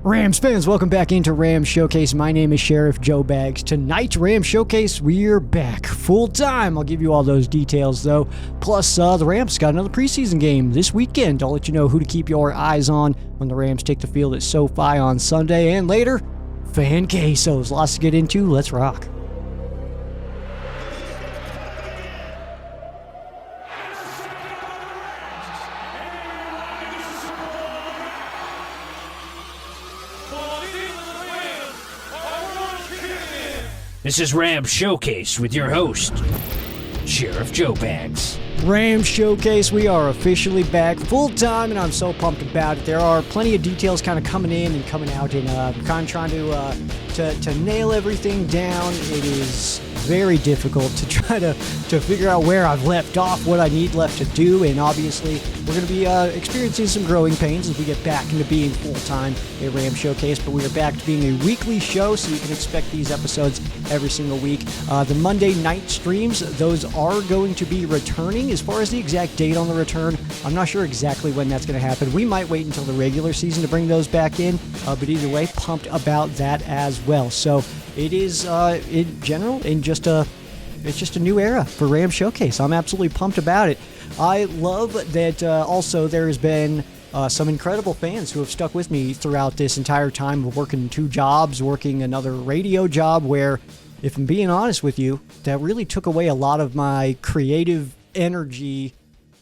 Rams fans, welcome back into Rams Showcase. My name is Sheriff Joe Bags. Tonight, Rams Showcase, we're back full time. I'll give you all those details though. Plus, the Rams got another preseason game this weekend. I'll let you know who to keep your eyes on when the Rams take the field at SoFi on Sunday. And later, Fan Quesos. Lots to get into. Let's rock. This is Rams Showcase with your host, Sheriff Joe Bags. Rams Showcase, we are officially back full time, and I'm so pumped about it. There are plenty of details kind of coming in and coming out, and I'm kind of trying to nail everything down. It is very difficult to try to figure out where I've left off, what I need left to do, and obviously we're going to be experiencing some growing pains as we get back into being full-time a Ram Showcase, but we are back to being a weekly show, so you can expect these episodes every single week. The Monday night streams, those are going to be returning. As far as the exact date on the return, I'm not sure exactly when that's going to happen. We might wait until the regular season to bring those back in, but either way, pumped about that as well. So it is, in general, it's just a new era for Ram Showcase. I'm absolutely pumped about it. I love that also there has been some incredible fans who have stuck with me throughout this entire time of working 2 jobs, working another radio job where, if I'm being honest with you, that really took away a lot of my creative energy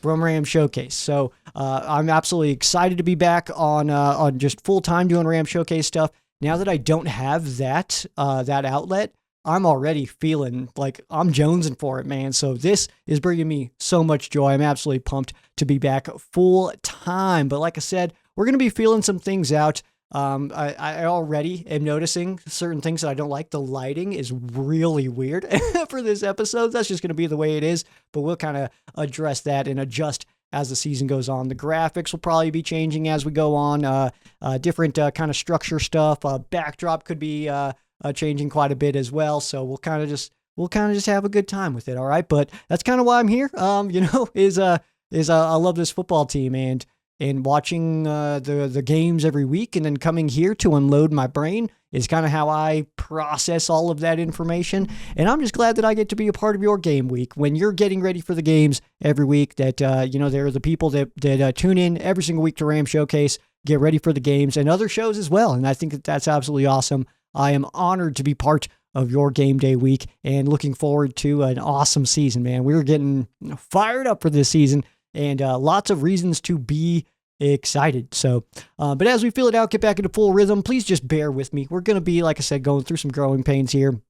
from Ram Showcase. So I'm absolutely excited to be back on just full-time doing Ram Showcase stuff. Now that I don't have that outlet, I'm already feeling like I'm jonesing for it, man. So this is bringing me so much joy. I'm absolutely pumped to be back full time. But like I said, we're going to be feeling some things out. I already am noticing certain things that I don't like. The lighting is really weird for this episode. That's just going to be the way it is. But we'll kind of address that and adjust as the season goes on. The graphics will probably be changing as we go on. Different kind of structure stuff. Backdrop could be changing quite a bit as well. So we'll kind of just have a good time with it. All right. But that's kind of why I'm here. I love this football team and watching the games every week and then coming here to unload my brain is kind of how I process all of that information. And I'm just glad that I get to be a part of your game week when you're getting ready for the games every week, that, there are the people that tune in every single week to Ram Showcase, get ready for the games and other shows as well. And I think that that's absolutely awesome. I am honored to be part of your game day week and looking forward to an awesome season, man. We're getting fired up for this season and lots of reasons to be excited. So, but as we feel it out, get back into full rhythm, please just bear with me. We're going to be, like I said, going through some growing pains here.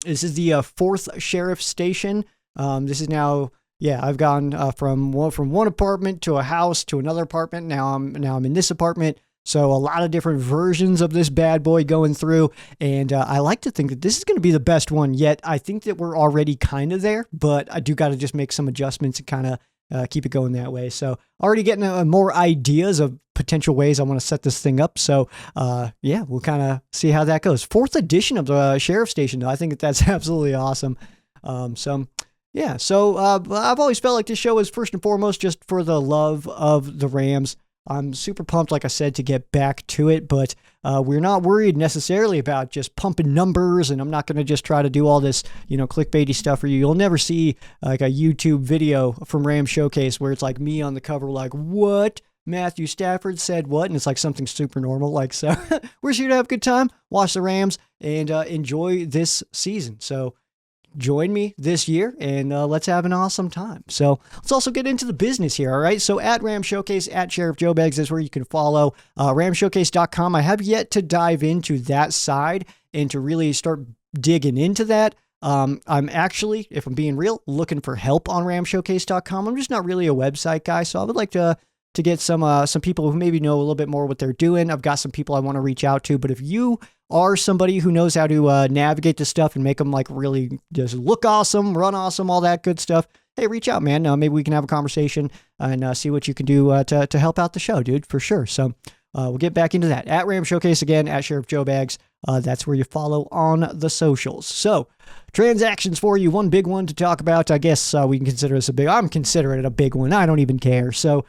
This is the 4th sheriff station. This is now, I've gone from one apartment to a house to another apartment. Now I'm in this apartment. So a lot of different versions of this bad boy going through. And I like to think that this is going to be the best one yet. I think that we're already kind of there, but I do got to just make some adjustments and kind of keep it going that way. So already getting more ideas of potential ways I want to set this thing up. So we'll kind of see how that goes. 4th edition of the sheriff station, though. I think that's absolutely awesome. So I've always felt like this show is first and foremost just for the love of the Rams. I'm super pumped, like I said, to get back to it, but we're not worried necessarily about just pumping numbers, and I'm not going to just try to do all this, clickbaity stuff for you. You'll never see like a YouTube video from Ram Showcase where it's like me on the cover like, what? Matthew Stafford said what? And it's like something super normal. Like, so we're just here to have a good time, watch the Rams, and enjoy this season. So join me this year and let's have an awesome time. So let's also get into the business here. All right. So at Ram Showcase, at Sheriff Joe Bags is where you can follow ramshowcase.com. I have yet to dive into that side and to really start digging into that. I'm actually, if I'm being real, looking for help on ramshowcase.com. I'm just not really a website guy. So I would like to get some people who maybe know a little bit more what they're doing. I've got some people I want to reach out to, but if you are somebody who knows how to navigate this stuff and make them like really just look awesome, run awesome, all that good stuff, hey, reach out, man. Maybe we can have a conversation and see what you can do to help out the show, dude, for sure. So we'll get back into that. At Ram Showcase again, at Sheriff Joe Bags. That's where you follow on the socials. So transactions for you. One big one to talk about. I guess we can consider this I'm considering it a big one. I don't even care. So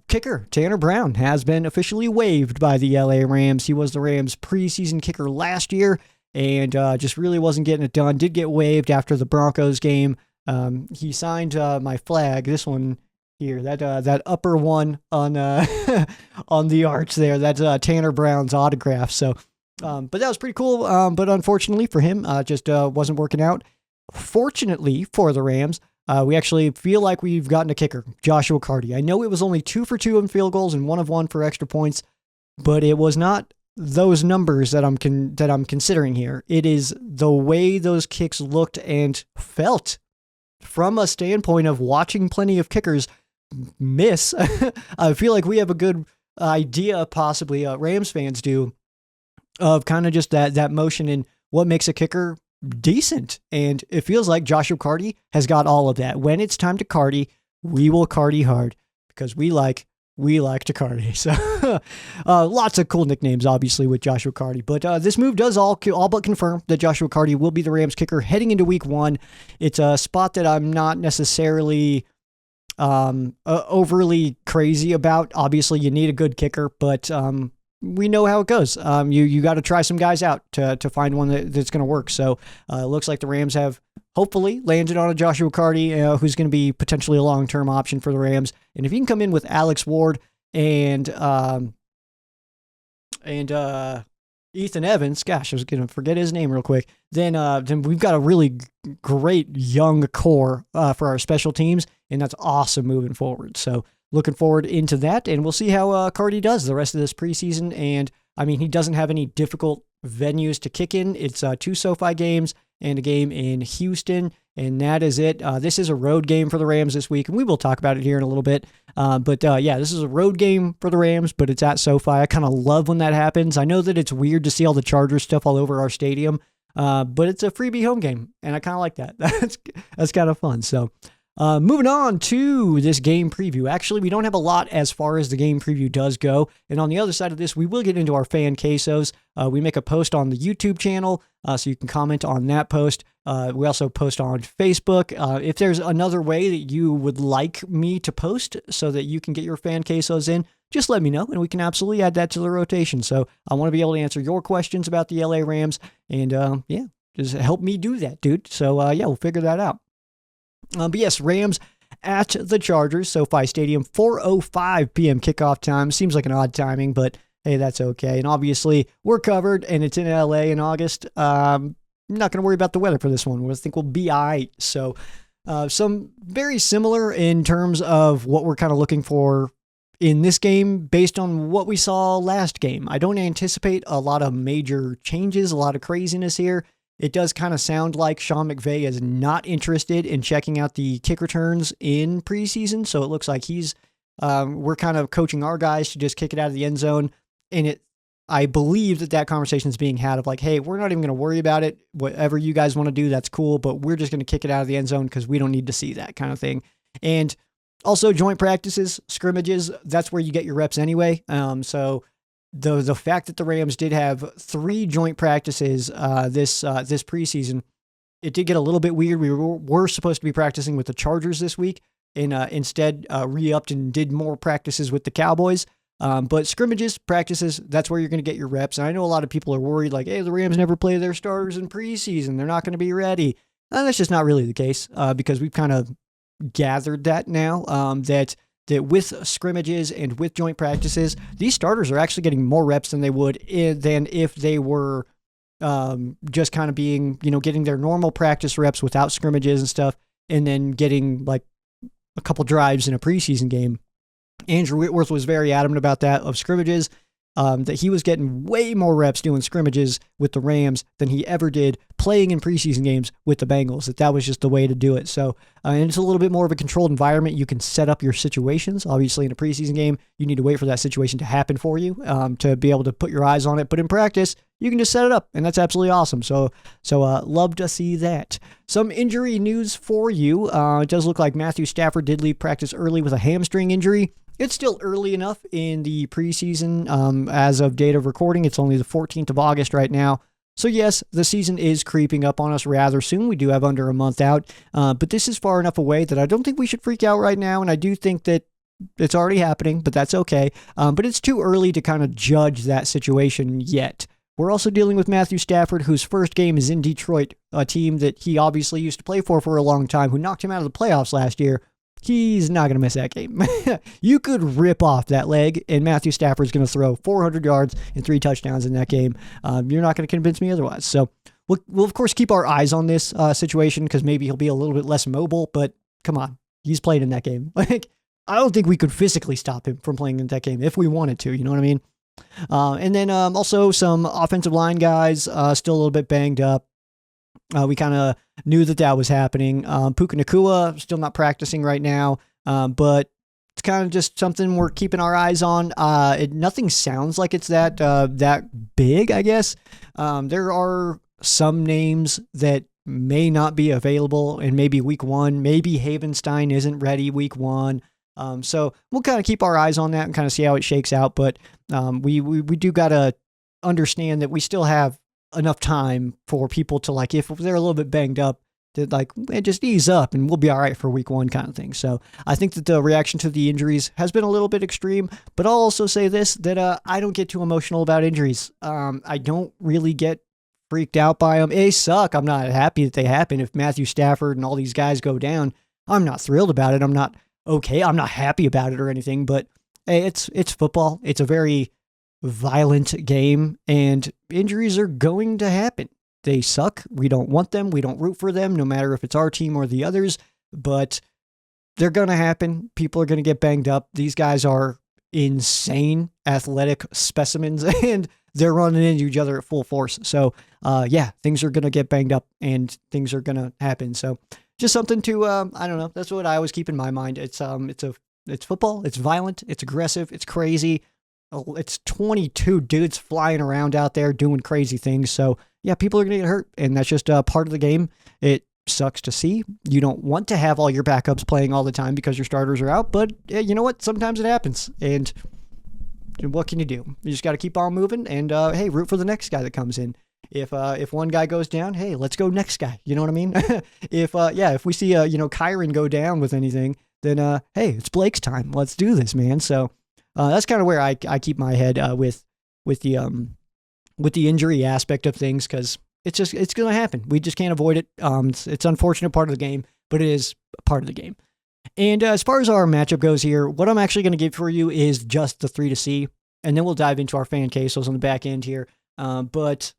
Kicker Tanner Brown has been officially waived by the LA Rams. He was the Rams' preseason kicker last year and just really wasn't getting it done. Did get waived after the Broncos game. He signed my flag, this one here, that upper one on on the arch there. That's Tanner Brown's autograph. So, but that was pretty cool. But unfortunately for him, just wasn't working out. Fortunately for the Rams, we actually feel like we've gotten a kicker, Joshua Carty. I know it was only 2 for 2 in field goals and 1 of 1 for extra points, but it was not those numbers that I'm considering here. It is the way those kicks looked and felt from a standpoint of watching plenty of kickers miss. I feel like we have a good idea, possibly Rams fans do, of kind of just that motion and what makes a kicker decent. And it feels like Joshua Carty has got all of that. When it's time to Carty, we will Carty hard because we like to Carty. So lots of cool nicknames, obviously, with Joshua Carty. But this move does all but confirm that Joshua Carty will be the Rams kicker heading into week 1. It's a spot that I'm not necessarily overly crazy about. Obviously, you need a good kicker, but we know how it goes. You got to try some guys out to find one that's going to work. So it looks like the Rams have hopefully landed on a Joshua Carty, who's going to be potentially a long-term option for the Rams. And if you can come in with Alex Ward and Ethan Evans, gosh, I was going to forget his name real quick, then we've got a really great young core for our special teams, and that's awesome moving forward. So looking forward into that, and we'll see how Carty does the rest of this preseason. And I mean, he doesn't have any difficult venues to kick in. It's 2 SoFi games and a game in Houston, and that is it. This is a road game for the Rams this week, and we will talk about it here in a little bit. But this is a road game for the Rams, but it's at SoFi. I kind of love when that happens. I know that it's weird to see all the Chargers stuff all over our stadium, but it's a freebie home game, and I kind of like that. That's kind of fun. So moving on to this game preview. Actually, we don't have a lot as far as the game preview does go. And on the other side of this, we will get into our Fan Quesos. We make a post on the YouTube channel, so you can comment on that post. We also post on Facebook. If there's another way that you would like me to post so that you can get your Fan Quesos in, just let me know, and we can absolutely add that to the rotation. So I want to be able to answer your questions about the LA Rams, and just help me do that, dude. So we'll figure that out. But yes, Rams at the Chargers, SoFi Stadium, 4:05 p.m. kickoff time. Seems like an odd timing, but hey, that's okay. And obviously, we're covered, and it's in LA in August. I'm not going to worry about the weather for this one. I think we'll be all right. So some very similar in terms of what we're kind of looking for in this game based on what we saw last game. I don't anticipate a lot of major changes, a lot of craziness here. It does kind of sound like Sean McVay is not interested in checking out the kick returns in preseason. So it looks like we're kind of coaching our guys to just kick it out of the end zone. And I believe that conversation is being had of like, hey, we're not even going to worry about it. Whatever you guys want to do, that's cool. But we're just going to kick it out of the end zone because we don't need to see that kind of thing. And also joint practices, scrimmages, that's where you get your reps anyway. So the fact that the Rams did have 3 joint practices this preseason, it did get a little bit weird. We were supposed to be practicing with the Chargers this week, and instead re-upped and did more practices with the Cowboys. But scrimmages, practices, that's where you're going to get your reps. And I know a lot of people are worried, like, hey, the Rams never play their starters in preseason. They're not going to be ready. And that's just not really the case because we've kind of gathered that now, that with scrimmages and with joint practices, these starters are actually getting more reps than they would than if they were just kind of being, getting their normal practice reps without scrimmages and stuff, and then getting like a couple drives in a preseason game. Andrew Whitworth was very adamant about that, of scrimmages, that he was getting way more reps doing scrimmages with the Rams than he ever did playing in preseason games with the Bengals, that was just the way to do it. So, and it's a little bit more of a controlled environment. You can set up your situations. Obviously, in a preseason game, you need to wait for that situation to happen for you to be able to put your eyes on it. But in practice, you can just set it up, and that's absolutely awesome. So love to see that. Some injury news for you. It does look like Matthew Stafford did leave practice early with a hamstring injury. It's still early enough in the preseason. As of date of recording, it's only the 14th of August right now. So yes, the season is creeping up on us rather soon. We do have under a month out, but this is far enough away that I don't think we should freak out right now. And I do think that It's already happening, but that's okay. But it's too early to kind of judge that situation yet. We're also dealing with Matthew Stafford, whose first game is in Detroit, a team that he obviously used to play for a long time, who knocked him out of the playoffs last year. He's not going to miss that game. You could rip off that leg, and Matthew Stafford's going to throw 400 yards and 3 touchdowns in that game. You're not going to convince me otherwise. So we'll of course keep our eyes on this situation because maybe he'll be a little bit less mobile, but come on, he's played in that game. Like, I don't think we could physically stop him from playing in that game if we wanted to, you know what I mean? And then also some offensive line guys still a little bit banged up. We kind of knew that was happening. Puka Nacua still not practicing right now, but it's kind of just something we're keeping our eyes on. Nothing sounds like it's that big, I guess. There are some names that may not be available in maybe week 1. Maybe Havenstein isn't ready week 1. So we'll kind of keep our eyes on that and kind of see how it shakes out. But we do got to understand that we still have enough time for people to, like, if they're a little bit banged up, to like just ease up and we'll be all right for week 1 kind of thing. So I think that the reaction to the injuries has been a little bit extreme, but I'll also say this, that I don't get too emotional about injuries. I don't really get freaked out by them. They suck. I'm not happy that they happen. If Matthew Stafford and all these guys go down, I'm not thrilled about it. I'm not okay. I'm not happy about it or anything, but hey, it's football. It's a very violent game and injuries are going to happen. They suck. We don't want them. We don't root for them, no matter if it's our team or the others, but they're going to happen. People are going to get banged up. These guys are insane athletic specimens and they're running into each other at full force. So, yeah, things are going to get banged up and things are going to happen. So just something to, I don't know. That's what I always keep in my mind. It's football. It's violent. It's aggressive. It's crazy. It's 22 dudes flying around out there doing crazy things. So yeah, people are going to get hurt and that's just part of the game. It sucks to see. You don't want to have all your backups playing all the time because your starters are out, but you know what? Sometimes it happens and what can you do? You just got to keep on moving and, hey, root for the next guy that comes in. If one guy goes down, hey, let's go next guy. You know what I mean? If we see, Kyron go down with anything, then, hey, it's Blake's time. Let's do this, man. So, that's kind of where I keep my head, with the injury aspect of things. Cause it's going to happen. We just can't avoid it. It's unfortunate part of the game, but it is part of the game. And as far as our matchup goes here, what I'm actually going to give for you is just the 3 to see, and then we'll dive into our fan quesos on the back end here. But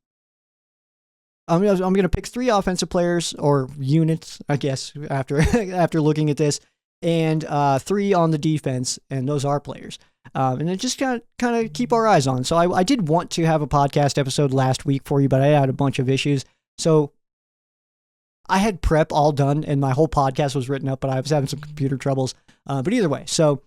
I'm going to pick 3 offensive players or units, I guess, after looking at this, and 3 on the defense, and those are players. And then just kind of keep our eyes on. So I did want to have a podcast episode last week for you, but I had a bunch of issues. So I had prep all done and my whole podcast was written up, but I was having some computer troubles. But either way, so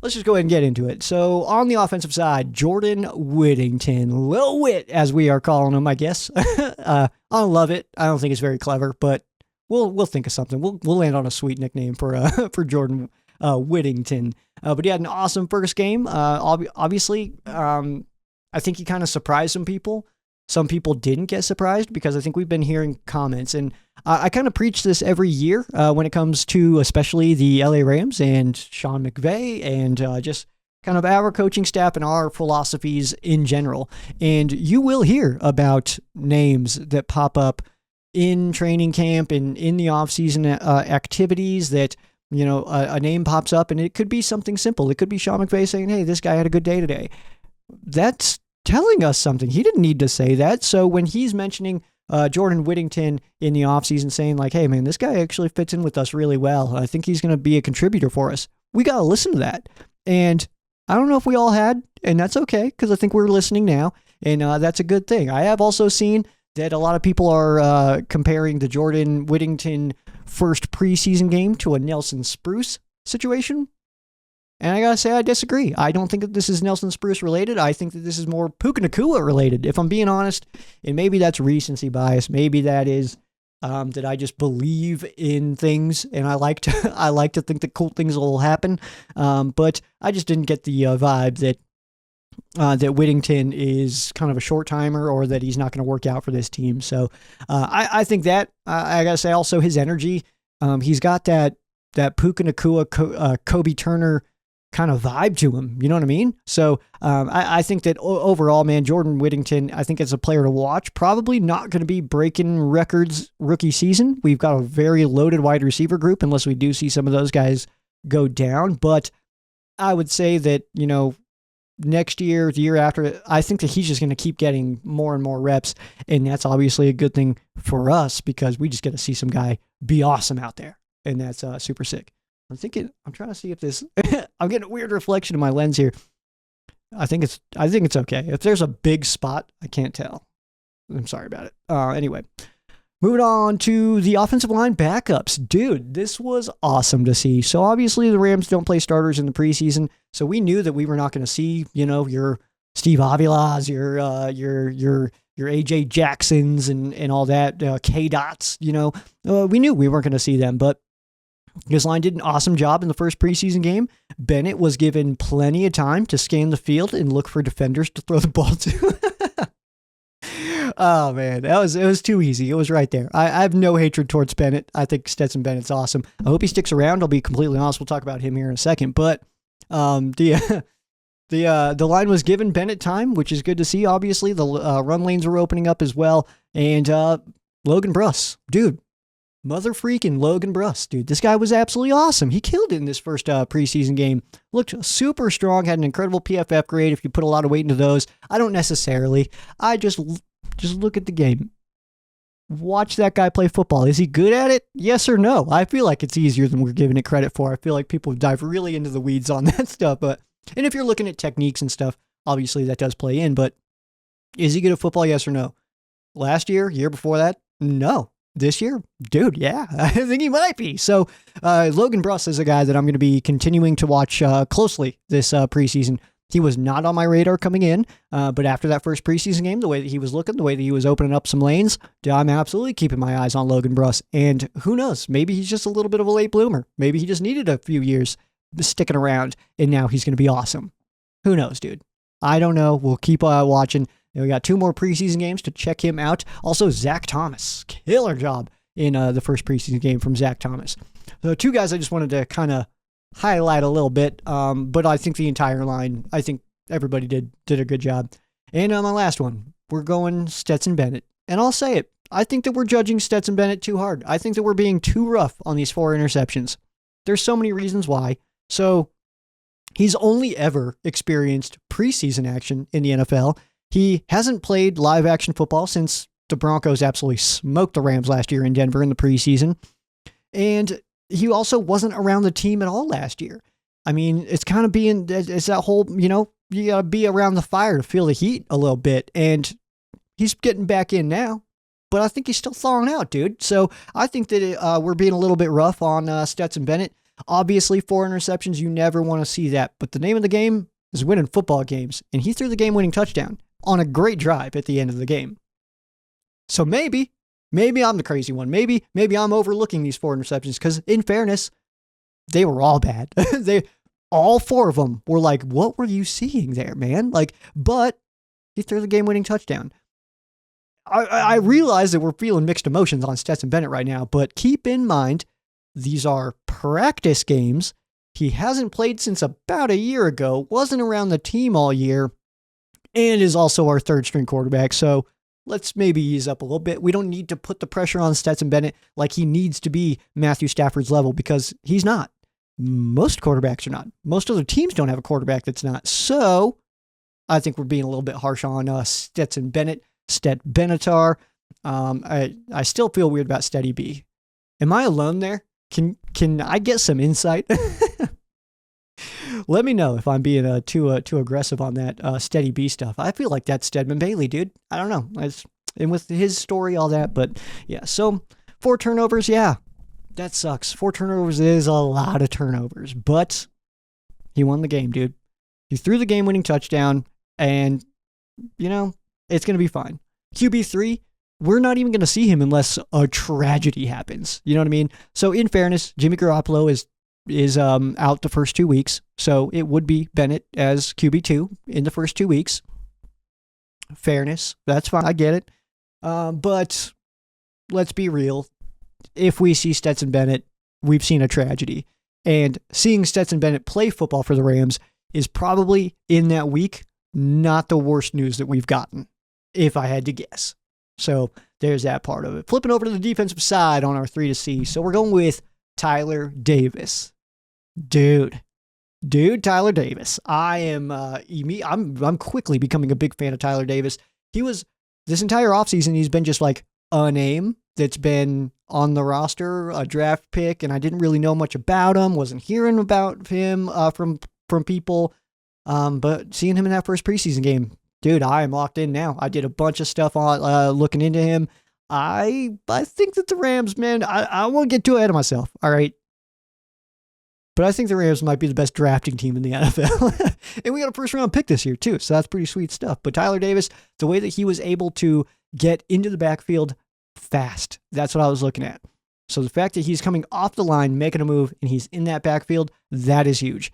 let's just go ahead and get into it. So on the offensive side, Jordan Whittington, Lil Whit, as we are calling him, I guess. I don't love it. I don't think it's very clever, but we'll think of something. We'll land on a sweet nickname for Jordan Whittington. But he had an awesome first game. Obviously, I think he kind of surprised some people. Some people didn't get surprised because I think we've been hearing comments, and I kind of preach this every year when it comes to especially the LA Rams and Sean McVay and just kind of our coaching staff and our philosophies in general. And you will hear about names that pop up in training camp and in the off-season activities that, a name pops up and it could be something simple. It could be Sean McVay saying, hey, this guy had a good day today. That's telling us something. He didn't need to say that. So when he's mentioning Jordan Whittington in the offseason saying like, hey, man, this guy actually fits in with us really well. I think he's going to be a contributor for us. We got to listen to that. And I don't know if we all had, and that's okay because I think we're listening now. And that's a good thing. I have also seen that a lot of people are comparing the Jordan Whittington first preseason game to a Nelson Spruce situation. And I gotta say, I disagree. I don't think that this is Nelson Spruce related. I think that this is more Puka Nacua related, if I'm being honest. And maybe that's recency bias. Maybe that is that I just believe in things, and I like to think that cool things will happen. But I just didn't get the vibe that Whittington is kind of a short timer or that he's not going to work out for this team. So I think that I gotta say also his energy. He's got that Puka Nacua, Kobe Turner kind of vibe to him. You know what I mean? So I think that overall, man, Jordan Whittington, I think as a player to watch, probably not going to be breaking records rookie season. We've got a very loaded wide receiver group unless we do see some of those guys go down. But I would say that, next year, the year after, I think that he's just going to keep getting more and more reps. And that's obviously a good thing for us because we just get to see some guy be awesome out there. And that's super sick. I'm trying to see if this, I'm getting a weird reflection in my lens here. I think it's okay. If there's a big spot, I can't tell. I'm sorry about it. Anyway, moving on to the offensive line backups. Dude, this was awesome to see. So obviously the Rams don't play starters in the preseason. So we knew that we were not going to see, your Steve Avilas, your AJ Jacksons and all that, K dots, we knew we weren't going to see them, but his line did an awesome job in the first preseason game. Bennett was given plenty of time to scan the field and look for defenders to throw the ball to. Oh man, it was too easy. It was right there. I have no hatred towards Bennett. I think Stetson Bennett's awesome. I hope he sticks around. I'll be completely honest. We'll talk about him here in a second. But the line was given Bennett time, which is good to see. Obviously, the run lanes were opening up as well. And Logan Bruss, dude. Mother freaking Logan Bruss, dude. This guy was absolutely awesome. He killed it in this first preseason game. Looked super strong, had an incredible PFF grade if you put a lot of weight into those. I don't necessarily. I just look at the game. Watch that guy play football. Is he good at it? Yes or no? I feel like it's easier than we're giving it credit for. I feel like people dive really into the weeds on that stuff. And if you're looking at techniques and stuff, obviously that does play in. But is he good at football? Yes or no? Last year before that? No. This year, dude, yeah, I think he might be. So Logan Bruss is a guy that I'm going to be continuing to watch closely this preseason. He was not on my radar coming in, but after that first preseason game, the way that he was looking, the way that he was opening up some lanes, I'm absolutely keeping my eyes on Logan Bruss. And who knows, maybe he's just a little bit of a late bloomer. Maybe he just needed a few years sticking around, and now he's going to be awesome. Who knows, dude? I don't know. We'll keep watching. We got 2 more preseason games to check him out. Also, Zach Thomas. Killer job in the first preseason game from Zach Thomas. So 2 guys I just wanted to kind of highlight a little bit. But I think the entire line, I think everybody did a good job. And my last one, we're going Stetson Bennett. And I'll say it. I think that we're judging Stetson Bennett too hard. I think that we're being too rough on these 4 interceptions. There's so many reasons why. So he's only ever experienced preseason action in the NFL. He hasn't played live action football since the Broncos absolutely smoked the Rams last year in Denver in the preseason. And he also wasn't around the team at all last year. I mean, it's kind of it's that whole, you got to be around the fire to feel the heat a little bit. And he's getting back in now, but I think he's still thawing out, dude. So I think that we're being a little bit rough on Stetson Bennett. Obviously, 4 interceptions, you never want to see that. But the name of the game is winning football games. And he threw the game-winning touchdown on a great drive at the end of the game. So maybe I'm the crazy one. Maybe I'm overlooking these 4 interceptions because, in fairness, they were all bad. All 4 of them were like, what were you seeing there, man? But he threw the game-winning touchdown. I realize that we're feeling mixed emotions on Stetson Bennett right now, but keep in mind, these are practice games. He hasn't played since about a year ago, wasn't around the team all year, and is also our 3rd string quarterback. So let's maybe ease up a little bit. We don't need to put the pressure on Stetson Bennett like he needs to be Matthew Stafford's level because he's not. Most quarterbacks are not. Most other teams don't have a quarterback that's not. So I think we're being a little bit harsh on Stetson Bennett, Stet Benatar. I still feel weird about Steady B. Am I alone there? Can I get some insight? Let me know if I'm being too aggressive on that Steady B stuff. I feel like that's Stedman Bailey, dude. I don't know. And with his story, all that. But yeah, so 4 turnovers, yeah, that sucks. 4 turnovers is a lot of turnovers. But he won the game, dude. He threw the game-winning touchdown, and, it's going to be fine. QB3, we're not even going to see him unless a tragedy happens. You know what I mean? So in fairness, Jimmy Garoppolo is out the first 2 weeks. So it would be Bennett as QB2 in the first 2 weeks. Fairness. That's fine. I get it. But let's be real. If we see Stetson Bennett, we've seen a tragedy. And seeing Stetson Bennett play football for the Rams is probably, in that week, not the worst news that we've gotten, if I had to guess. So there's that part of it. Flipping over to the defensive side on our 3 to C. So we're going with Tyler Davis. Dude, Tyler Davis. I'm quickly becoming a big fan of Tyler Davis. He was, this entire offseason, he's been just like a name that's been on the roster, a draft pick, and I didn't really know much about him, wasn't hearing about him from people, but seeing him in that first preseason game, dude, I am locked in now. I did a bunch of stuff on looking into him. I think that the Rams, man, I won't get too ahead of myself, all right? But I think the Rams might be the best drafting team in the NFL. And we got a first-round pick this year, too, so that's pretty sweet stuff. But Tyler Davis, the way that he was able to get into the backfield fast, that's what I was looking at. So the fact that he's coming off the line, making a move, and he's in that backfield, that is huge.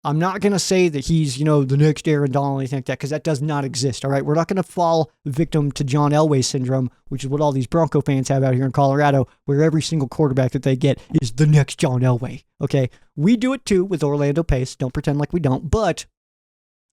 I'm not going to say that he's, the next Aaron Donald or anything like that, because that does not exist, all right? We're not going to fall victim to John Elway syndrome, which is what all these Bronco fans have out here in Colorado, where every single quarterback that they get is the next John Elway, okay? We do it too with Orlando Pace. Don't pretend like we don't, but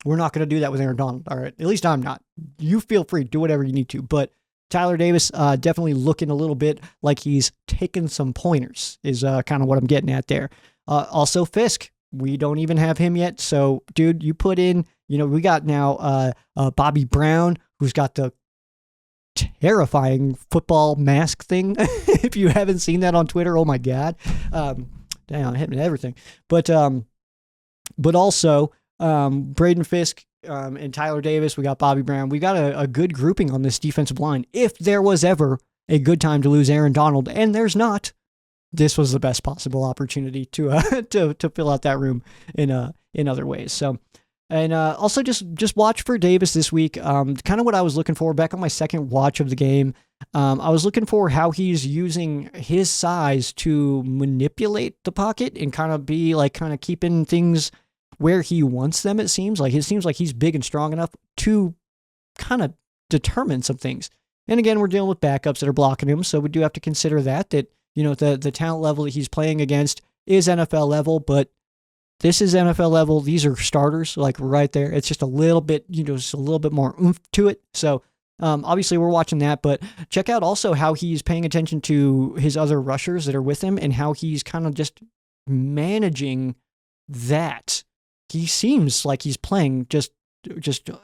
we're not going to do that with Aaron Donald, all right? At least I'm not. You feel free, do whatever you need to, but Tyler Davis definitely looking a little bit like he's taking some pointers is kind of what I'm getting at there. Also, Fisk. We don't even have him yet. So, dude, you put in, we got now Bobby Brown, who's got the terrifying football mask thing. If you haven't seen that on Twitter, oh my God. Damn, hitting everything. But also Braden Fisk and Tyler Davis. We got Bobby Brown. We got a good grouping on this defensive line. If there was ever a good time to lose Aaron Donald, and there's not, this was the best possible opportunity to fill out that room in other ways. So, and also just watch for Davis this week. Kind of what I was looking for back on my second watch of the game. I was looking for how he's using his size to manipulate the pocket and kind of keeping things where he wants them. It seems like he's big and strong enough to kind of determine some things. And again, we're dealing with backups that are blocking him, so we do have to consider that the talent level that he's playing against is NFL level, but this is NFL level. These are starters, like right there. It's just a little bit, just a little bit more oomph to it. So obviously we're watching that, but check out also how he's paying attention to his other rushers that are with him and how he's kind of just managing that. He seems like he's playing just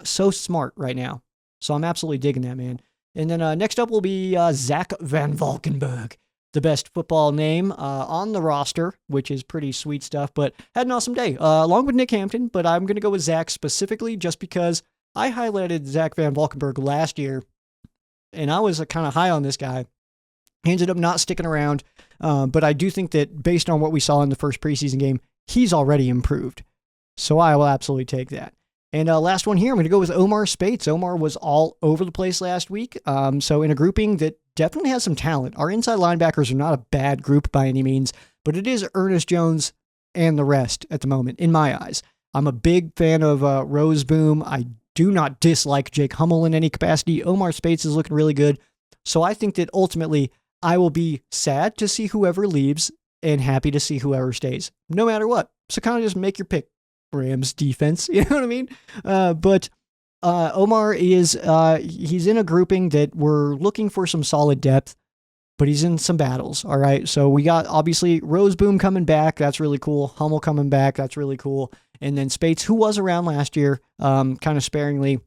so smart right now. So I'm absolutely digging that, man. And then next up will be Zach Van Valkenburg. The best football name on the roster, which is pretty sweet stuff, but had an awesome day, along with Nick Hampton, but I'm going to go with Zach specifically just because I highlighted Zach Van Valkenburg last year, and I was kind of high on this guy. He ended up not sticking around, but I do think that based on what we saw in the first preseason game, he's already improved. So I will absolutely take that. And last one here, I'm going to go with Omar Spates. Omar was all over the place last week. So in a grouping that definitely has some talent. Our inside linebackers are not a bad group by any means, but it is Ernest Jones and the rest at the moment, in my eyes. I'm a big fan of Roseboom. I do not dislike Jake Hummel in any capacity. Omar Spates is looking really good. So I think that ultimately I will be sad to see whoever leaves and happy to see whoever stays, no matter what. So kind of just make your pick. Rams defense, you know what I mean? But Omar is, he's in a grouping that we're looking for some solid depth, but he's in some battles, all right? So we got, obviously, Roseboom coming back. That's really cool. Hummel coming back. That's really cool. And then Spates, who was around last year, kind of sparingly,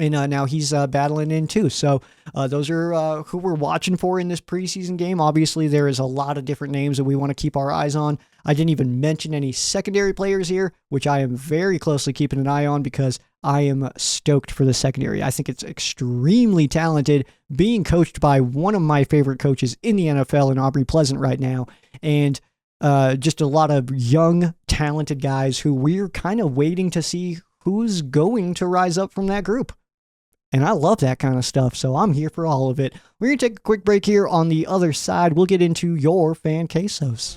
and now he's battling in too. So those are who we're watching for in this preseason game. Obviously, there is a lot of different names that we want to keep our eyes on. I didn't even mention any secondary players here, which I am very closely keeping an eye on because I am stoked for the secondary. I think it's extremely talented, being coached by one of my favorite coaches in the NFL, in Aubrey Pleasant right now. And just a lot of young, talented guys who we're kind of waiting to see who's going to rise up from that group. And I love that kind of stuff, so I'm here for all of it. We're going to take a quick break here. On the other side, we'll get into your Fan Quesos.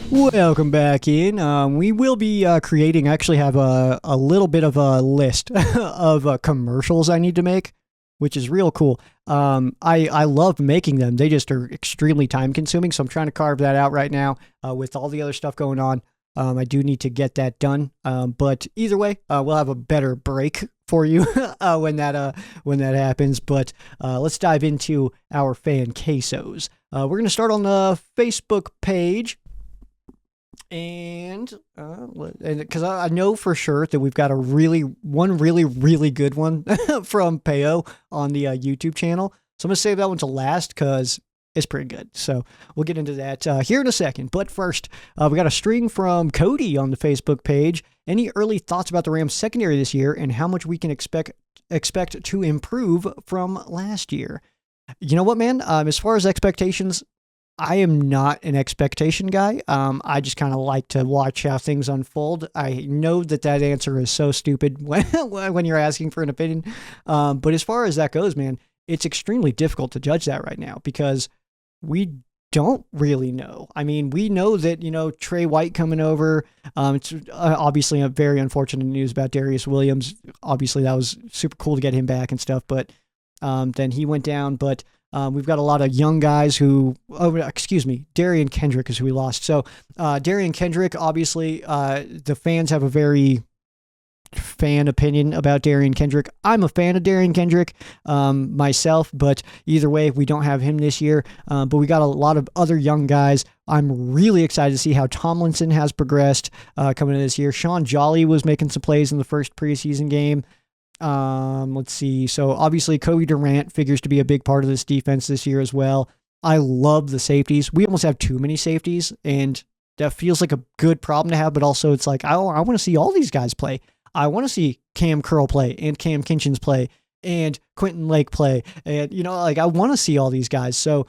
Welcome back in. We will be creating, I actually have a little bit of a list of commercials I need to make which is real cool. I love making them. They just are extremely time consuming. So I'm trying to carve that out right now with all the other stuff going on. I do need to get that done. But either way, we'll have a better break for you when that happens. But let's dive into our Fan Quesos. We're going to start on the Facebook page. And because I know for sure that we've got one really good one from Peo on the YouTube channel. So I'm going to save that one to last because it's pretty good. So we'll get into that here in a second. But first, we got a string from Cody on the Facebook page. Any early thoughts about the Rams secondary this year and how much we can expect to improve from last year? You know what, man? As far as expectations, I am not an expectation guy. I just kind of like to watch how things unfold. I know that answer is so stupid when you're asking for an opinion. But as far as that goes, man, it's extremely difficult to judge that right now because we don't really know. I mean, we know that, Trey White coming over. It's obviously a very unfortunate news about Darius Williams. Obviously, that was super cool to get him back and stuff. But then he went down. But we've got a lot of young guys Darian Kendrick is who we lost. So Darian Kendrick, obviously, the fans have a very fan opinion about Darian Kendrick. I'm a fan of Darian Kendrick myself, but either way, we don't have him this year. But we got a lot of other young guys. I'm really excited to see how Tomlinson has progressed coming into this year. Sean Jolly was making some plays in the first preseason game. Let's see. So obviously Cody Durant figures to be a big part of this defense this year as well. I love the safeties. We almost have too many safeties, and that feels like a good problem to have, but also it's like, I want to see all these guys play. I want to see Cam Curl play and Cam Kinchins play and Quentin Lake play. And, I want to see all these guys. So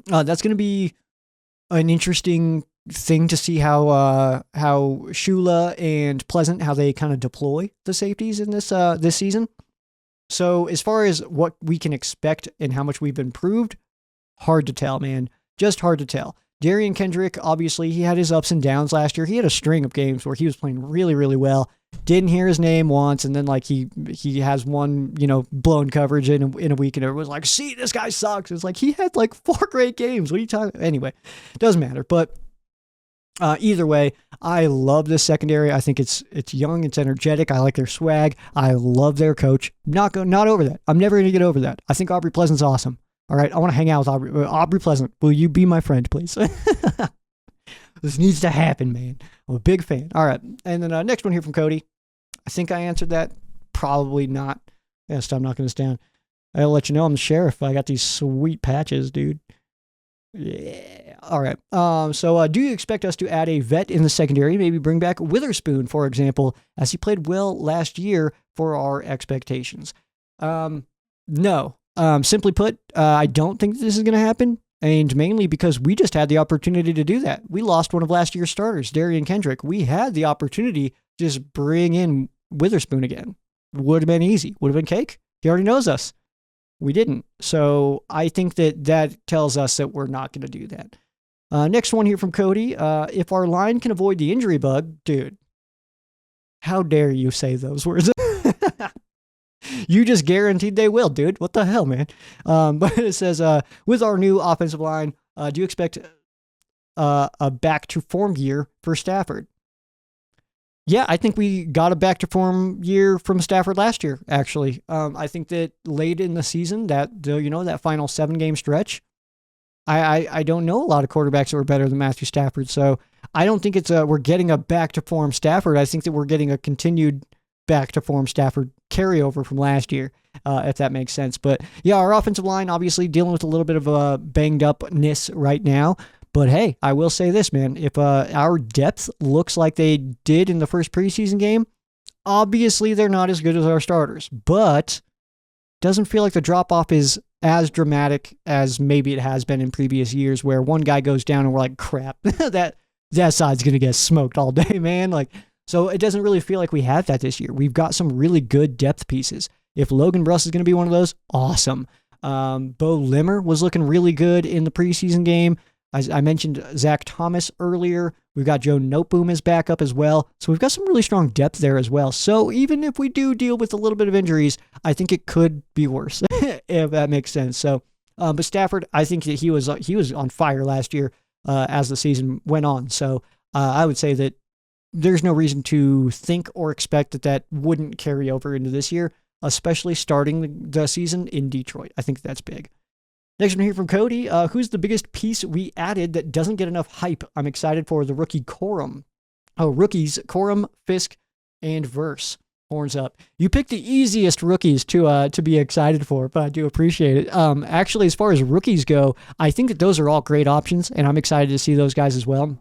that's going to be an interesting thing to see how Shula and Pleasant, how they kind of deploy the safeties in this season. So as far as what we can expect and how much we've improved, hard to tell, man. Just hard to tell. Darian Kendrick, obviously, he had his ups and downs last year. He had a string of games where he was playing really, really well. Didn't hear his name once, and then he has one, blown coverage in a week, and everyone's like, see, this guy sucks. It's like, he had 4 great games. What are you talking about? Anyway, doesn't matter. But either way, I love this secondary. I think it's young, it's energetic. I like their swag. I love their coach. Not over that. I'm never going to get over that. I think Aubrey Pleasant's awesome. All right, I want to hang out with Aubrey Pleasant. Will you be my friend, please? This needs to happen, man. I'm a big fan. All right, and then next one here from Cody. I think I answered that. Probably not. Yeah, stop knocking this down. I'll let you know I'm the sheriff. I got these sweet patches, dude. Yeah. All right. So do you expect us to add a vet in the secondary? Maybe bring back Witherspoon, for example, as he played well last year for our expectations? No. Simply put, I don't think this is going to happen. And mainly because we just had the opportunity to do that. We lost one of last year's starters, Darian Kendrick. We had the opportunity to just bring in Witherspoon again. Would have been easy. Would have been cake. He already knows us. We didn't. So I think that tells us that we're not going to do that. Next one here from Cody. If our line can avoid the injury bug, dude, how dare you say those words? You just guaranteed they will, dude. What the hell, man? But it says, with our new offensive line, do you expect a back to form year for Stafford? Yeah, I think we got a back to form year from Stafford last year, actually. I think that late in the season, that final 7-game stretch, I don't know a lot of quarterbacks that were better than Matthew Stafford. So I don't think we're getting a back to form Stafford. I think that we're getting a continued back to form Stafford carryover from last year, if that makes sense. But yeah, our offensive line obviously dealing with a little bit of a banged upness right now. But hey, I will say this, man. If our depth looks like they did in the first preseason game, obviously they're not as good as our starters. But doesn't feel like the drop-off is as dramatic as maybe it has been in previous years, where one guy goes down and we're like, crap, that side's going to get smoked all day, man. So it doesn't really feel like we have that this year. We've got some really good depth pieces. If Logan Bruss is going to be one of those, awesome. Bo Limmer was looking really good in the preseason game. I mentioned Zach Thomas earlier. We've got Joe Noteboom as backup as well. So we've got some really strong depth there as well. So even if we do deal with a little bit of injuries, I think it could be worse, if that makes sense. So, but Stafford, I think that he was on fire last year as the season went on. So I would say that there's no reason to think or expect that wouldn't carry over into this year, especially starting the season in Detroit. I think that's big. Next one here from Cody. Who's the biggest piece we added that doesn't get enough hype? I'm excited for the rookie Corum. Oh, rookies, Corum, Fisk, and Verse. Horns up. You picked the easiest rookies to be excited for, but I do appreciate it. Actually, as far as rookies go, I think that those are all great options, and I'm excited to see those guys as well.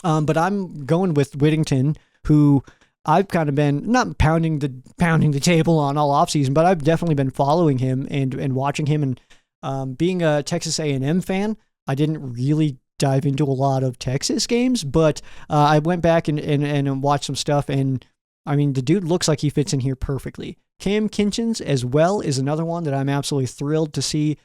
But I'm going with Whittington, who I've kind of been not pounding the table on all offseason, but I've definitely been following him and watching him. And being a Texas A&M fan, I didn't really dive into a lot of Texas games, but I went back and watched some stuff. And I mean, the dude looks like he fits in here perfectly. Cam Kinchins as well is another one that I'm absolutely thrilled to see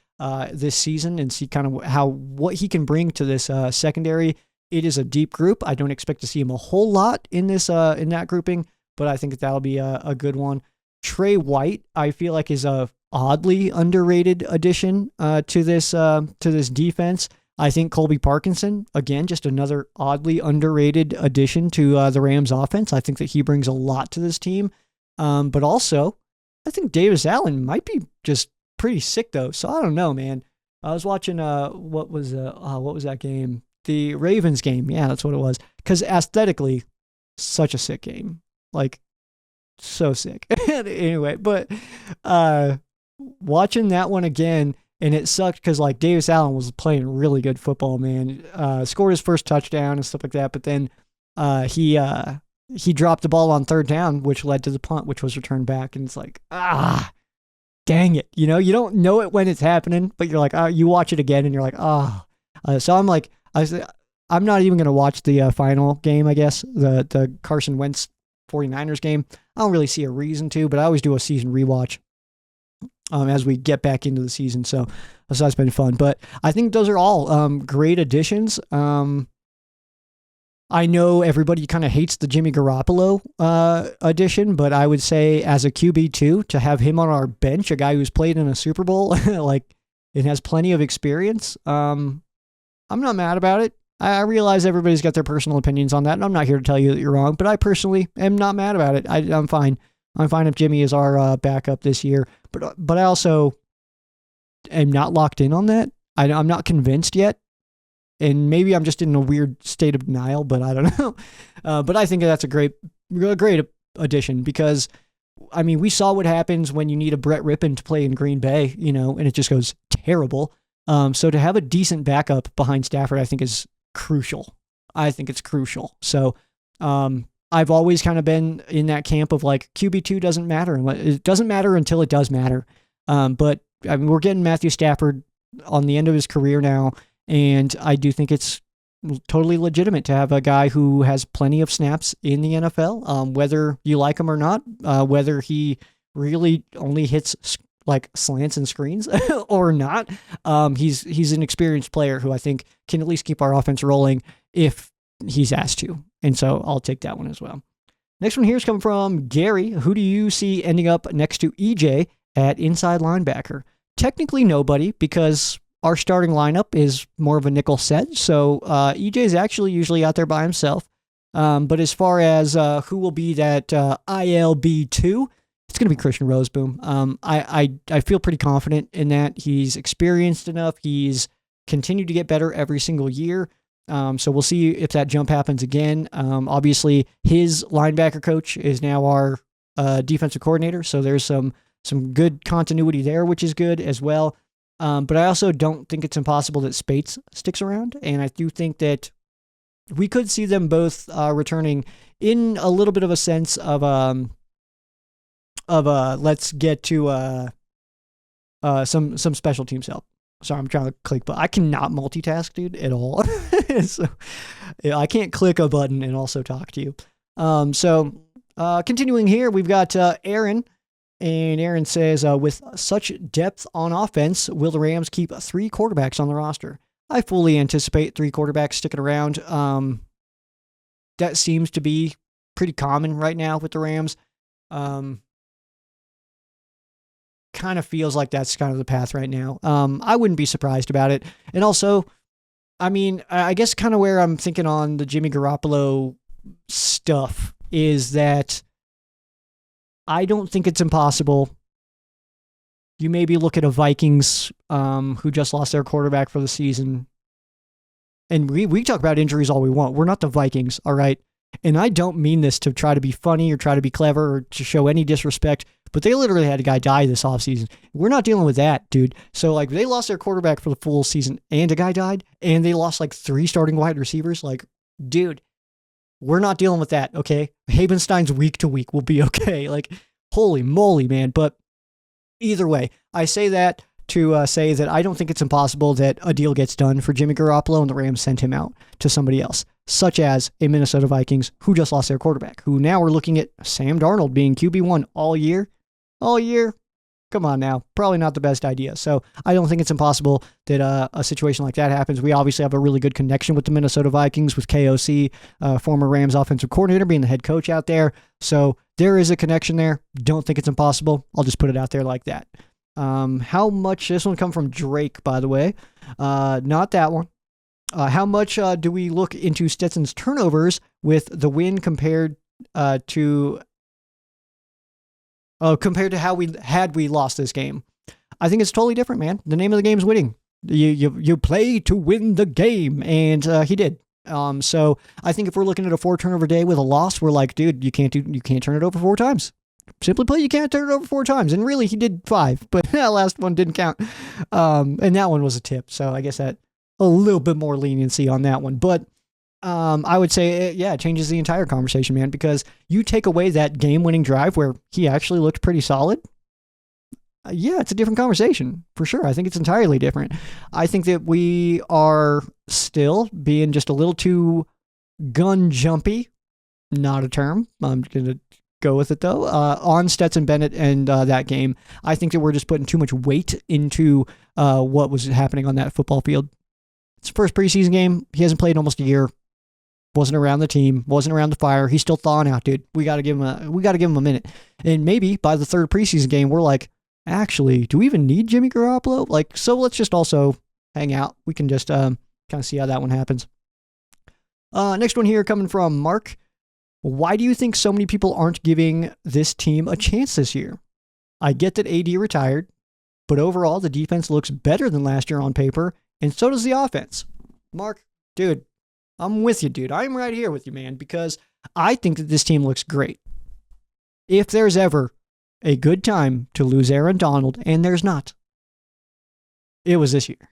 this season and see kind of what he can bring to this secondary. It is a deep group. I don't expect to see him a whole lot in that grouping, but I think that'll be a good one. Trey White, I feel like, is a oddly underrated addition to this defense. I think Colby Parkinson, again, just another oddly underrated addition to the Rams offense. I think that he brings a lot to this team. But also, I think Davis Allen might be just pretty sick though. So I don't know, man. I was watching what was that game? The Ravens game. Yeah, that's what it was. Because aesthetically, such a sick game. Like, so sick. Anyway, but watching that one again, and it sucked because like Davis Allen was playing really good football, man. Scored his first touchdown and stuff like that, but then he dropped the ball on third down, which led to the punt, which was returned back, and it's like, dang it. You know, you don't know it when it's happening, but you're like, you watch it again and you're like, so I'm like, I'm not even going to watch the final game, I guess, the Carson Wentz 49ers game. I don't really see a reason to, but I always do a season rewatch as we get back into the season. So that's been fun. But I think those are all great additions. I know everybody kind of hates the Jimmy Garoppolo addition, but I would say as a QB2, to have him on our bench, a guy who's played in a Super Bowl, like, it has plenty of experience. I'm not mad about it. I realize everybody's got their personal opinions on that, and I'm not here to tell you that you're wrong, but I personally am not mad about it. I'm fine. I'm fine if Jimmy is our backup this year, but I also am not locked in on that. I'm not convinced yet, and maybe I'm just in a weird state of denial, but I don't know. But I think that's a great addition because, I mean, we saw what happens when you need a Brett Rippon to play in Green Bay, you know, and it just goes terrible. So to have a decent backup behind Stafford, I think is crucial. I think it's crucial. So I've always kind of been in that camp of like QB2 doesn't matter. It doesn't matter until it does matter. But I mean, we're getting Matthew Stafford on the end of his career now, and I do think it's totally legitimate to have a guy who has plenty of snaps in the NFL, whether you like him or not, whether he really only hits like slants and screens or not. He's an experienced player who I think can at least keep our offense rolling if he's asked to. And so I'll take that one as well. Next one here is coming from Gary. Who do you see ending up next to EJ at inside linebacker? Technically nobody, because our starting lineup is more of a nickel set. So EJ is actually usually out there by himself. But as far as who will be that ILB2, it's going to be Christian Roseboom. I feel pretty confident in that. He's experienced enough. He's continued to get better every single year. So we'll see if that jump happens again. Obviously, his linebacker coach is now our defensive coordinator. So there's some good continuity there, which is good as well. But I also don't think it's impossible that Spates sticks around. And I do think that we could see them both returning in a little bit of a sense of let's get to some special teams help. Sorry, I'm trying to click, but I cannot multitask, dude, at all. So yeah, I can't click a button and also talk to you. Continuing here, we've got Aaron, and Aaron says, with such depth on offense, will the Rams keep 3 quarterbacks on the roster? I fully anticipate 3 quarterbacks sticking around. that seems to be pretty common right now with the Rams. Kind of feels like that's kind of the path right now. I wouldn't be surprised about it. And also, I mean, I guess kind of where I'm thinking on the Jimmy Garoppolo stuff is that I don't think it's impossible. You maybe look at a Vikings who just lost their quarterback for the season. And we talk about injuries all we want. We're not the Vikings, all right? And I don't mean this to try to be funny or try to be clever or to show any disrespect, but they literally had a guy die this offseason. We're not dealing with that, dude. So, like, they lost their quarterback for the full season and a guy died, and they lost, like, 3 starting wide receivers. Like, dude, we're not dealing with that, okay? Habenstein's week to week will be okay. Like, holy moly, man. But either way, I say that to say that I don't think it's impossible that a deal gets done for Jimmy Garoppolo and the Rams send him out to somebody else, such as a Minnesota Vikings who just lost their quarterback, who now are looking at Sam Darnold being QB1 all year. All year? Come on now. Probably not the best idea. So I don't think it's impossible that a situation like that happens. We obviously have a really good connection with the Minnesota Vikings, with KOC, former Rams offensive coordinator, being the head coach out there. So there is a connection there. Don't think it's impossible. I'll just put it out there like that. How much, this one come from Drake, by the way, not that one. How much do we look into Stetson's turnovers with the win compared to how we lost this game? I think it's totally different, man. The name of the game is winning. You play to win the game, and he did. So I think if we're looking at a 4 turnover day with a loss, we're like, dude, you can't turn it over 4 times. Simply put, you can't turn it over 4 times. And really, he did 5, but that last one didn't count. And that one was a tip. So I guess that a little bit more leniency on that one. But I would say, it changes the entire conversation, man, because you take away that game-winning drive where he actually looked pretty solid. It's a different conversation, for sure. I think it's entirely different. I think that we are still being just a little too gun-jumpy. Not a term. I'm going to go with it, though. On Stetson Bennett and that game, I think that we're just putting too much weight into what was happening on that football field. It's the first preseason game. He hasn't played in almost a year. Wasn't around the team. Wasn't around the fire. He's still thawing out, dude. We got to give him a minute. And maybe by the 3rd preseason game, we're like, actually, do we even need Jimmy Garoppolo? Like, so let's just also hang out. We can just kind of see how that one happens. Next one here coming from Mark. Why do you think so many people aren't giving this team a chance this year? I get that AD retired, but overall the defense looks better than last year on paper, and so does the offense. Mark, dude, I'm with you, dude. I'm right here with you, man, because I think that this team looks great. If there's ever a good time to lose Aaron Donald, and there's not, it was this year.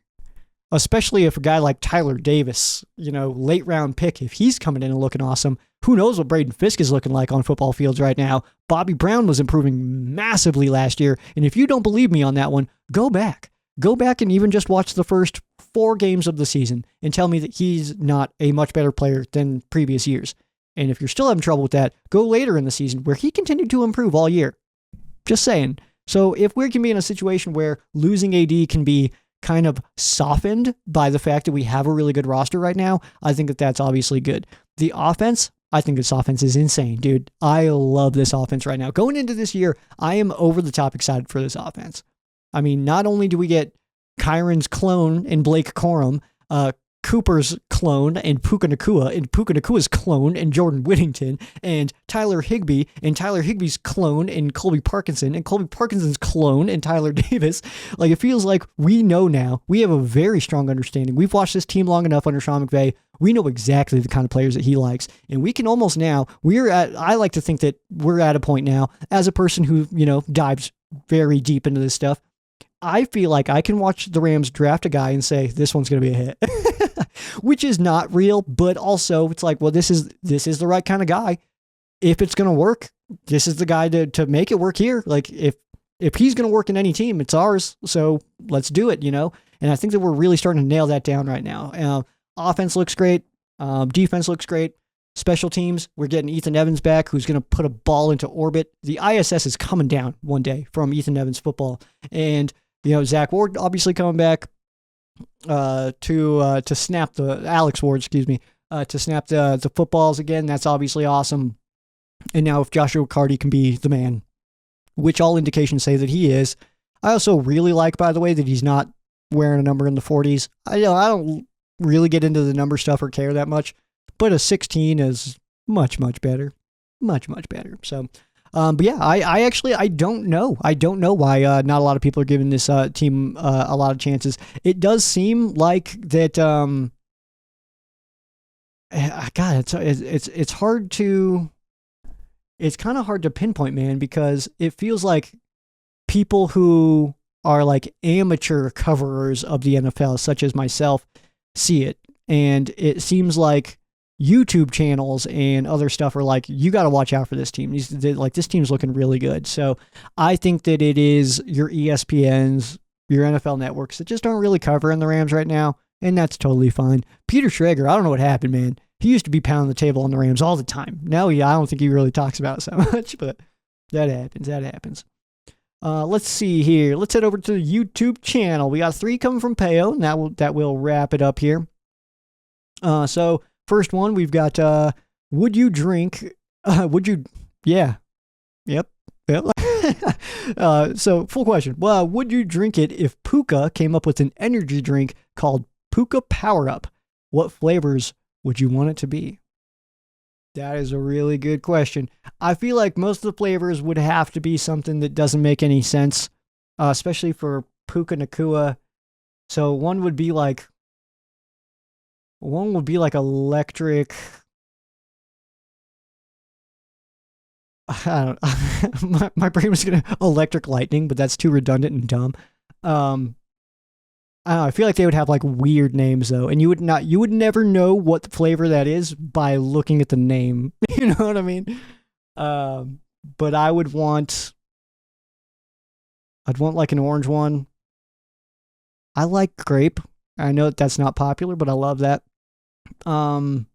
Especially if a guy like Tyler Davis, late round pick, if he's coming in and looking awesome, who knows what Braden Fisk is looking like on football fields right now. Bobby Brown was improving massively last year. And if you don't believe me on that one, go back. Go back and even just watch the first 4 games of the season and tell me that he's not a much better player than previous years. And if you're still having trouble with that, go later in the season where he continued to improve all year. Just saying. So if we can be in a situation where losing AD can be kind of softened by the fact that we have a really good roster right now, I think that that's obviously good. The offense, I think this offense is insane, dude. I love this offense right now. Going into this year, I am over the top excited for this offense. I mean, not only do we get Kyron's clone and Blake Corum, Cooper's clone and Puka Nacua, and Puka Nacua's clone and Jordan Whittington, and Tyler Higbee, and Tyler Higbee's clone and Colby Parkinson, and Colby Parkinson's clone and Tyler Davis. Like, it feels like we know now. We have a very strong understanding. We've watched this team long enough under Sean McVay. We know exactly the kind of players that he likes. And we can almost now, I like to think that we're at a point now, as a person who, dives very deep into this stuff, I feel like I can watch the Rams draft a guy and say, this one's going to be a hit. Which is not real, but also it's like, well, this is the right kind of guy. If it's going to work, this is the guy to make it work here. Like, if he's going to work in any team, it's ours. So let's do it, And I think that we're really starting to nail that down right now. Offense looks great. Defense looks great. Special teams, we're getting Ethan Evans back, who's going to put a ball into orbit. The ISS is coming down one day from Ethan Evans football. And, Zach Ward obviously coming back to snap the Alex Ward, to snap the footballs again. That's obviously awesome. And now if Joshua Carty can be the man, which all indications say that he is. I also really like, by the way, that he's not wearing a number in the 40s. I don't really get into the number stuff or care that much, but a 16 is much, much better. Much, much better. So, but yeah, I actually don't know. I don't know why not a lot of people are giving this team a lot of chances. It does seem like that. God, it's hard to. It's kind of hard to pinpoint, man, because it feels like people who are like amateur coverers of the NFL, such as myself, see it. And it seems like YouTube channels and other stuff are like, you got to watch out for this team. This team's looking really good. So I think that it is your ESPNs, your NFL networks that just aren't really covering the Rams right now. And that's totally fine. Peter Schrager, I don't know what happened, man. He used to be pounding the table on the Rams all the time. Now, I don't think he really talks about it so much, but that happens. Let's see here. Let's head over to the YouTube channel. We got 3 coming from Peo, and that will wrap it up here. So first one, we've got, would you drink, yeah, yep. So full question. Well, would you drink it if Puka came up with an energy drink called Puka Power Up? What flavors would you want it to be? That is a really good question. I feel like most of the flavors would have to be something that doesn't make any sense, especially for Puka Nakua. So one would be like electric. I don't. my brain was gonna electric lightning, but that's too redundant and dumb. I don't know, I feel like they would have like weird names though, and you would never know what flavor that is by looking at the name. You know what I mean? But I'd want like an orange one. I like grape. I know that's not popular, but I love that. I'm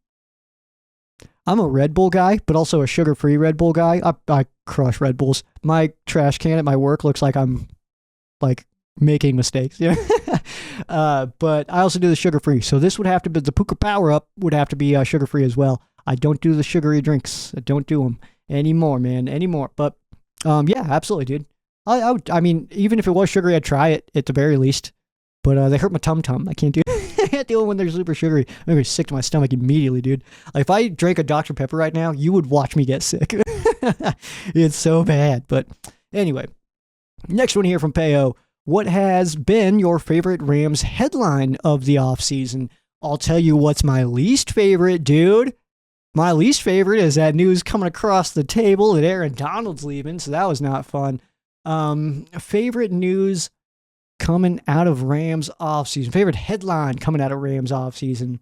a Red Bull guy, but also a sugar-free Red Bull guy. I crush Red Bulls. My trash can at my work looks like I'm like making mistakes. Yeah. But I also do the sugar-free. So this would have to be, the Puka Power Up would have to be sugar-free as well. I don't do the sugary drinks. I don't do them anymore, man, anymore. But yeah, absolutely, dude. I mean, even if it was sugary, I'd try it at the very least. But they hurt my tum-tum. I can't do it. I can't do it when they're super sugary. I'm going to be sick to my stomach immediately, dude. Like, if I drank a Dr. Pepper right now, you would watch me get sick. It's so bad. But anyway, next one here from Peo. What has been your favorite Rams headline of the offseason? I'll tell you what's my least favorite, dude. My least favorite is that news coming across the table that Aaron Donald's leaving, so that was not fun. Favorite news coming out of Rams offseason. Favorite headline coming out of Rams offseason.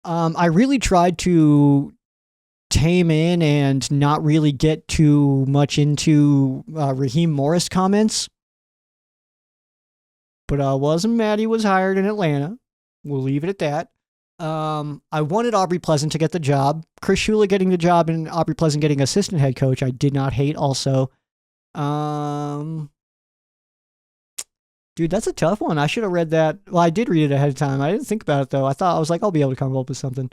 I really tried to tame in and not really get too much into Raheem Morris comments. But I wasn't mad he was hired in Atlanta. We'll leave it at that. I wanted Aubrey Pleasant to get the job. Chris Shula getting the job and Aubrey Pleasant getting assistant head coach, I did not hate also. Dude, that's a tough one. I should have read that. Well, I did read it ahead of time. I didn't think about it, though. I was like, I'll be able to come up with something.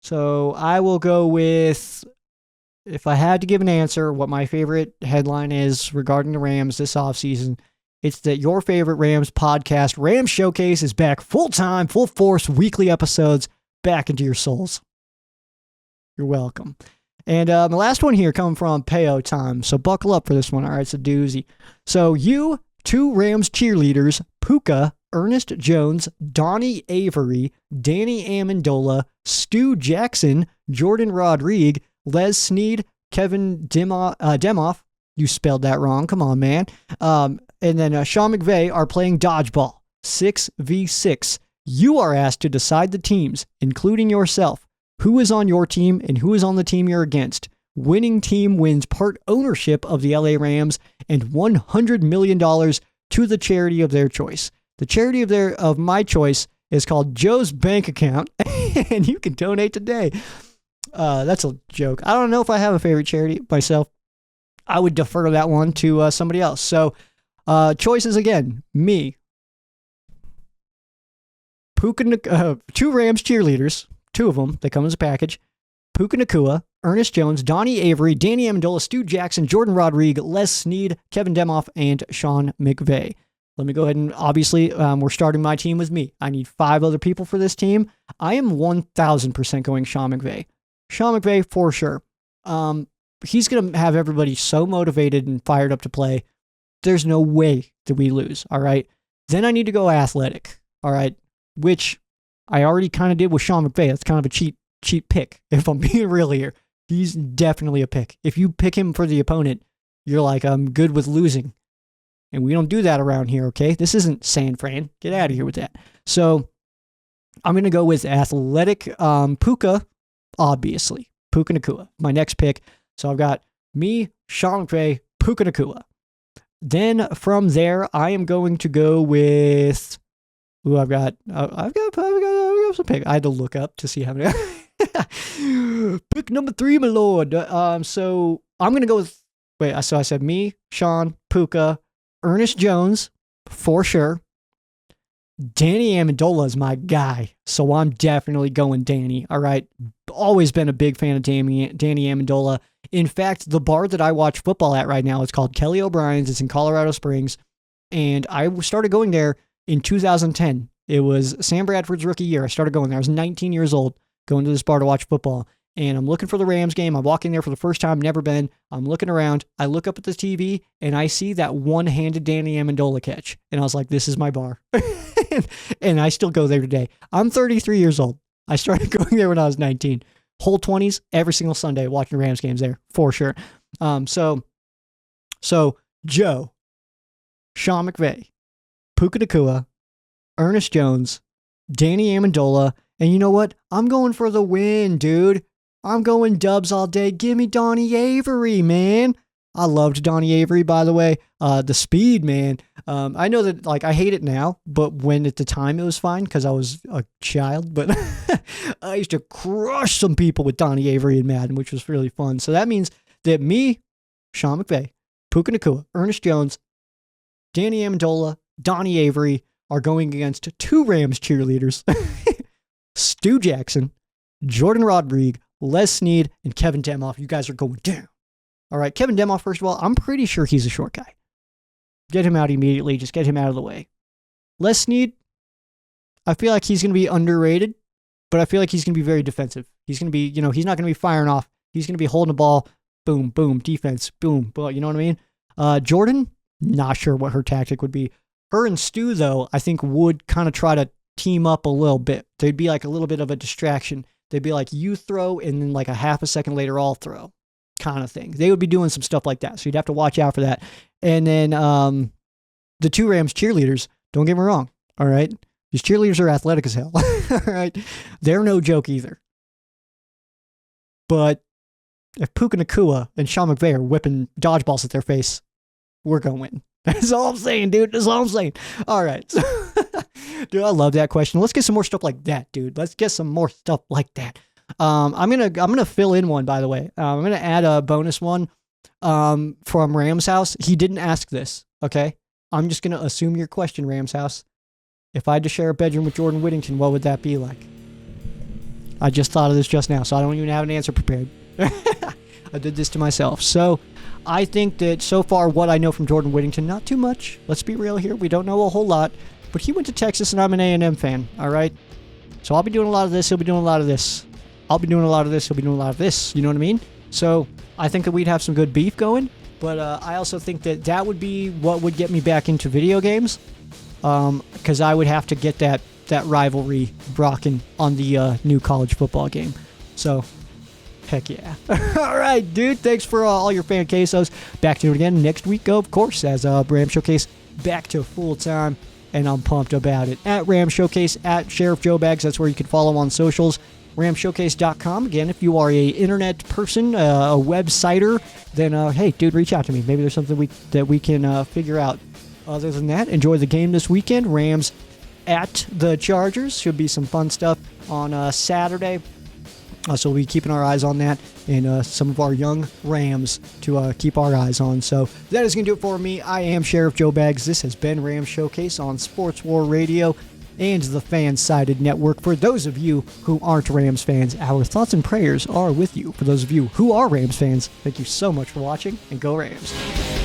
So I will go with, if I had to give an answer, what my favorite headline is regarding the Rams this offseason, it's that your favorite Rams podcast, Rams Showcase, is back full-time, full force, weekly episodes, back into your souls. You're welcome. And the last one here coming from Peo time. So buckle up for this one. All right, it's a doozy. So you, 2 Rams cheerleaders, Puka, Ernest Jones, Donnie Avery, Danny Amendola, Stu Jackson, Jordan Rodrigue, Les Snead, Kevin Demoff. You spelled that wrong. Come on, man. And then Sean McVay are playing dodgeball, 6v6. You are asked to decide the teams, including yourself. Who is on your team and who is on the team you're against? Winning team wins part ownership of the LA Rams and $100 million to the charity of their choice. The charity of my choice is called Joe's Bank Account, and you can donate today. That's a joke. I don't know if I have a favorite charity myself. I would defer that one to somebody else. So choices again, me, two Rams cheerleaders, two of them. They come as a package. Puka Nacua, Ernest Jones, Donnie Avery, Danny Amendola, Stu Jackson, Jordan Rodriguez, Les Snead, Kevin Demoff, and Sean McVay. Let me go ahead and obviously we're starting my team with me. I need 5 other people for this team. I am 1,000% going Sean McVay. Sean McVay for sure. He's going to have everybody so motivated and fired up to play. There's no way that we lose, all right? Then I need to go athletic, all right? Which I already kind of did with Sean McVay. That's kind of a cheap pick, if I'm being real here. He's definitely a pick. If you pick him for the opponent, you're like, I'm good with losing. And we don't do that around here, okay? This isn't San Fran. Get out of here with that. So I'm going to go with athletic Puka, obviously. Puka Nacua, my next pick. So I've got me, Sean McVay, Puka Nacua. Then from there, I am going to go with... Ooh, I've got some pick. I had to look up to see how many... Pick number 3, my lord. So I'm going to go with... Wait, so I said me, Sean, Puka, Ernest Jones, for sure. Danny Amendola is my guy, so I'm definitely going Danny, all right? Always been a big fan of Danny Amendola. In fact, the bar that I watch football at right now is called Kelly O'Brien's. It's in Colorado Springs, and I started going there in 2010. It was Sam Bradford's rookie year. I started going there. I was 19 years old, going to this bar to watch football. And I'm looking for the Rams game. I'm walking there for the first time, never been. I'm looking around. I look up at the TV, and I see that one-handed Danny Amendola catch. And I was like, this is my bar. And I still go there today. I'm 33 years old. I started going there when I was 19. Whole 20s, every single Sunday, watching Rams games there, for sure. So Joe, Sean McVay, Puka Nacua, Ernest Jones, Danny Amendola, and you know what? I'm going for the win, dude. I'm going Dubs all day. Give me Donnie Avery, man. I loved Donnie Avery, by the way. The speed, man. I know that, like, I hate it now, but when at the time it was fine because I was a child. But I used to crush some people with Donnie Avery in Madden, which was really fun. So that means that me, Sean McVay, Puka Nacua, Ernest Jones, Danny Amendola, Donnie Avery are going against 2 Rams cheerleaders. Stu Jackson, Jordan Rodriguez, Les Snead, and Kevin Demoff. You guys are going down. All right, Kevin Demoff, first of all, I'm pretty sure he's a short guy. Get him out immediately. Just get him out of the way. Les Snead, I feel like he's going to be underrated, but I feel like he's going to be very defensive. He's going to be, he's not going to be firing off. He's going to be holding the ball. Boom, boom, defense, boom. But you know what I mean? Jordan, not sure what her tactic would be. Her and Stu, though, I think would kind of try to team up a little bit. They'd be like a little bit of a distraction. They'd be like, you throw, and then like a half a second later, I'll throw, kind of thing. They would be doing some stuff like that. So you'd have to watch out for that. And then the 2 Rams cheerleaders, don't get me wrong, all right? These cheerleaders are athletic as hell, all right? They're no joke either. But if Puka Nacua and Sean McVay are whipping dodgeballs at their face, we're going to win. That's all I'm saying, dude. That's all I'm saying. All right. Dude, I love that question. Let's get some more stuff like that, dude. Let's get some more stuff like that. I'm gonna fill in one, by the way. I'm gonna add a bonus one from Rams House. He didn't ask this, okay? I'm just gonna assume your question, Rams House. If I had to share a bedroom with Jordan Whittington, what would that be like? I just thought of this just now, so I don't even have an answer prepared. I did this to myself. So I think that so far what I know from Jordan Whittington, not too much. Let's be real here. We don't know a whole lot. But he went to Texas, and I'm an A&M fan, all right? So I'll be doing a lot of this. He'll be doing a lot of this. I'll be doing a lot of this. He'll be doing a lot of this. You know what I mean? So I think that we'd have some good beef going. But I also think that that would be what would get me back into video games. Because I would have to get that rivalry rocking on the new college football game. So, heck yeah. All right, dude. Thanks for all your fan quesos. Back to it again next week, of course, as Ram Showcase back to full time. And I'm pumped about it. At Ram Showcase, at Sheriff Joe Bags. That's where you can follow on socials. RamShowcase.com. Again, if you are a internet person, a websiter, then hey, dude, reach out to me. Maybe there's something that we can figure out. Other than that, enjoy the game this weekend. Rams at the Chargers. Should be some fun stuff on Saturday. So we'll be keeping our eyes on that and some of our young Rams to keep our eyes on. So that is going to do it for me. I am Sheriff Joe Bags. This has been Ram Showcase on Sports War Radio. and the Fan-Sided Network. For those of you who aren't Rams fans, our thoughts and prayers are with you. For those of you who are Rams fans, thank you so much for watching, and go Rams.